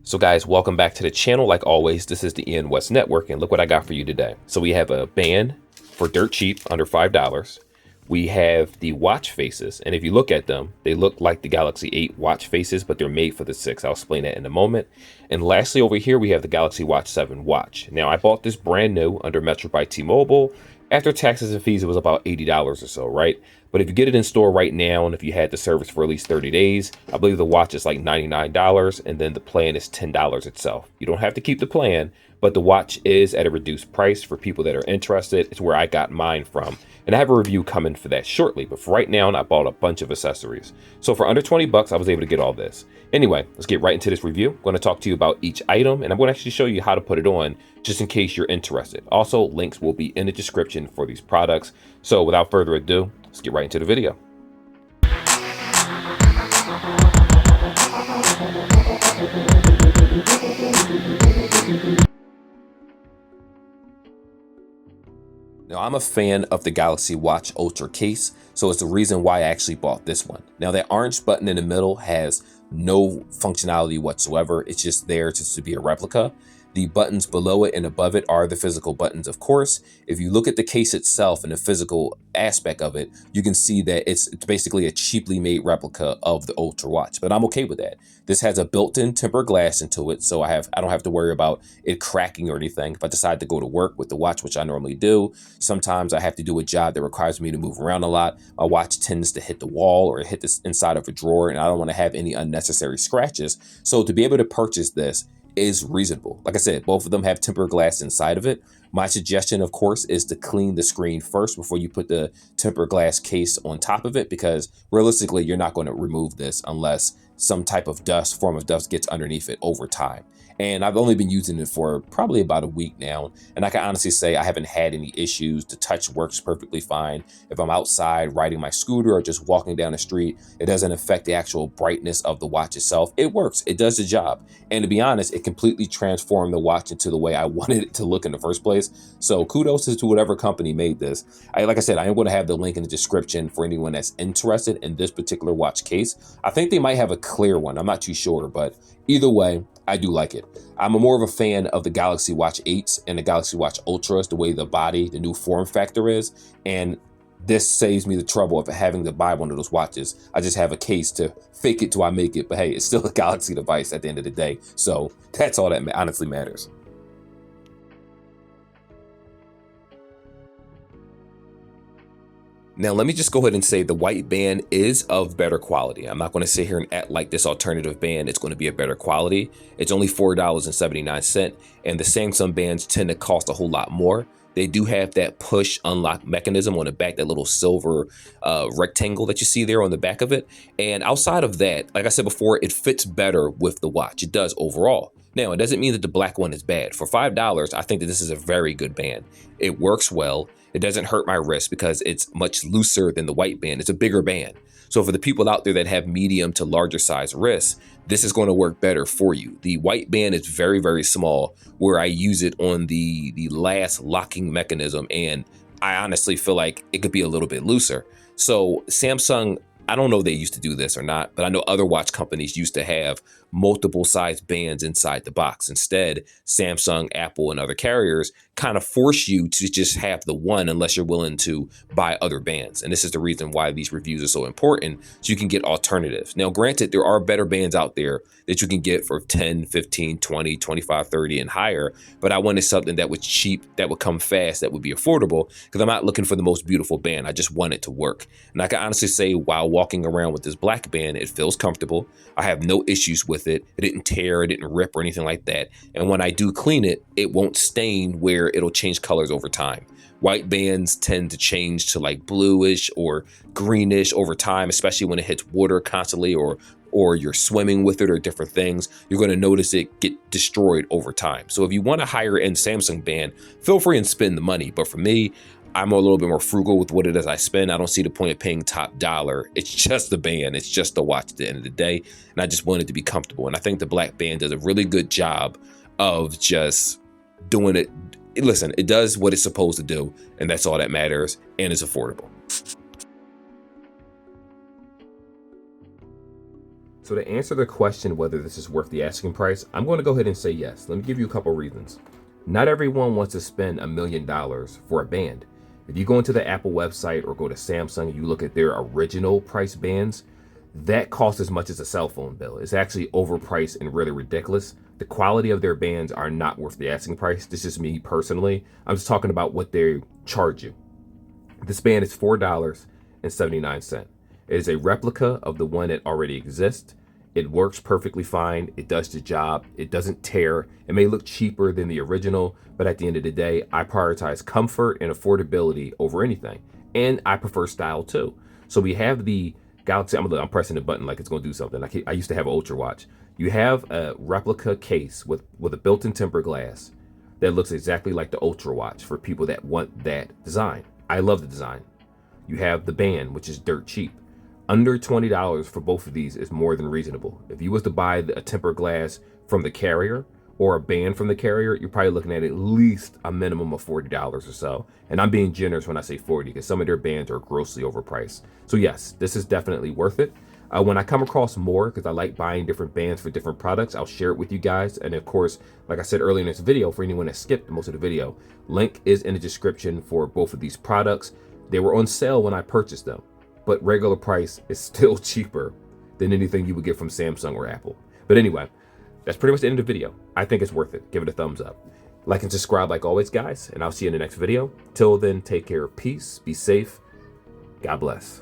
So guys, welcome back to the channel. Like always, this is the Ian West Network, and look what I got for you today. So we have a band for dirt cheap, under $5. We have the watch faces, and if you look at them, they look like the Galaxy 8 watch faces, but they're made for the 6. I'll explain that in a moment. And lastly, over here, we have the Galaxy Watch 7 watch. Now, I bought this brand new under Metro by T-Mobile. After taxes and fees, it was about $80 or so, right? But if you get it in store right now, and if you had the service for at least 30 days, I believe the watch is like $99, and then the plan is $10 itself. You don't have to keep the plan, but the watch is at a reduced price for people that are interested. It's where I got mine from. And I have a review coming for that shortly, but for right now, I bought a bunch of accessories. So for under 20 bucks, I was able to get all this. Anyway, let's get right into this review. I'm going to talk to you about each item, and I'm going to actually show you how to put it on just in case you're interested. Also, links will be in the description for these products. So without further ado, let's get right into the video. Now, I'm a fan of the Galaxy Watch Ultra case, so it's the reason why I actually bought this one. Now, that orange button in the middle has no functionality whatsoever. It's just there just to be a replica. The buttons below it and above it are the physical buttons, of course. If you look at the case itself and the physical aspect of it, you can see that it's basically a cheaply made replica of the Ultra watch, but I'm okay with that. This has a built-in tempered glass into it, so I don't have to worry about it cracking or anything. If I decide to go to work with the watch, which I normally do, sometimes I have to do a job that requires me to move around a lot. My watch tends to hit the wall or hit the inside of a drawer, and I don't want to have any unnecessary scratches. So to be able to purchase this is reasonable. Like I said, both of them have tempered glass inside of it. My suggestion, of course, is to clean the screen first before you put the tempered glass case on top of it, because realistically, you're not going to remove this unless some type of form of dust gets underneath it over time. And I've only been using it for probably about a week now, and I can honestly say I haven't had any issues. The touch works perfectly fine. If I'm outside riding my scooter or just walking down the street, it doesn't affect the actual brightness of the watch itself. It works. It does the job. And to be honest, it completely transformed the watch into the way I wanted it to look in the first place. So kudos to whatever company made this. Like I said, I am going to have the link in the description for anyone that's interested in this particular watch case. I think they might have a clear one. I'm not too sure, but either way, I do like it. I'm more of a fan of the Galaxy Watch 8s and the Galaxy Watch Ultras, the way the body, the new form factor is. And this saves me the trouble of having to buy one of those watches. I just have a case to fake it till I make it. But hey, it's still a Galaxy device at the end of the day. So that's all that honestly matters. Now, let me just go ahead and say the white band is of better quality. I'm not going to sit here and act like this alternative band is going to be a better quality. It's only $4.79, and the Samsung bands tend to cost a whole lot more. They do have that push unlock mechanism on the back, that little silver rectangle that you see there on the back of it. And outside of that, like I said before, it fits better with the watch. It does overall. Now, it doesn't mean that the black one is bad. For $5, I think that this is a very good band. It works well. It doesn't hurt my wrist because it's much looser than the white band. It's a bigger band. So for the people out there that have medium to larger size wrists, this is going to work better for you. The white band is very, very small, where I use it on the last locking mechanism, and I honestly feel like it could be a little bit looser. So Samsung, I don't know if they used to do this or not, but I know other watch companies used to have multiple size bands inside the box. Instead, Samsung, Apple, and other carriers kind of force you to just have the one unless you're willing to buy other bands. And this is the reason why these reviews are so important, so you can get alternatives. Now, granted, there are better bands out there that you can get for 10, 15, 20, 25, 30 and higher, but I wanted something that was cheap, that would come fast, that would be affordable, because I'm not looking for the most beautiful band. I just want it to work. And I can honestly say, while walking around with this black band, it feels comfortable. I have no issues with it. It didn't tear, it didn't rip or anything like that. And when I do clean it, it won't stain where it'll change colors over time. White bands tend to change to like bluish or greenish over time, especially when it hits water constantly, or you're swimming with it or different things. You're going to notice it get destroyed over time. So if you want a higher end Samsung band, feel free and spend the money. But for me, I'm a little bit more frugal with what it is I spend. I don't see the point of paying top dollar. It's just the band. It's just the watch at the end of the day. And I just want it to be comfortable. And I think the black band does a really good job of just doing it. Listen, it does what it's supposed to do. And that's all that matters. And it's affordable. So So to answer the question whether this is worth the asking price, I'm going to go ahead and say yes. Let me give you a couple reasons. Not everyone wants to spend $1 million for a band. If you go into the Apple website or go to Samsung and you look at their original price bands, that costs as much as a cell phone bill. It's actually overpriced and really ridiculous. The quality of their bands are not worth the asking price. This is me personally. I'm just talking about what they charge you. This band is $4.79. It is a replica of the one that already exists. It works perfectly fine. It does the job. It doesn't tear. It may look cheaper than the original, but at the end of the day, I prioritize comfort and affordability over anything. And I prefer style too. So we have the Galaxy. I'm pressing the button like it's going to do something. I used to have an Ultra watch. You have a replica case with a built-in tempered glass that looks exactly like the Ultra watch for people that want that design. I love the design. You have the band, which is dirt cheap. Under $20 for both of these is more than reasonable. If you was to buy a tempered glass from the carrier or a band from the carrier, you're probably looking at least a minimum of $40 or so. And I'm being generous when I say 40 because some of their bands are grossly overpriced. So yes, this is definitely worth it. When I come across more, because I like buying different bands for different products, I'll share it with you guys. And of course, like I said earlier in this video, for anyone that skipped most of the video, link is in the description for both of these products. They were on sale when I purchased them, but regular price is still cheaper than anything you would get from Samsung or Apple. But anyway, that's pretty much the end of the video. I think it's worth it. Give it a thumbs up. Like and subscribe like always, guys, and I'll see you in the next video. Till then, take care. Peace. Be safe. God bless.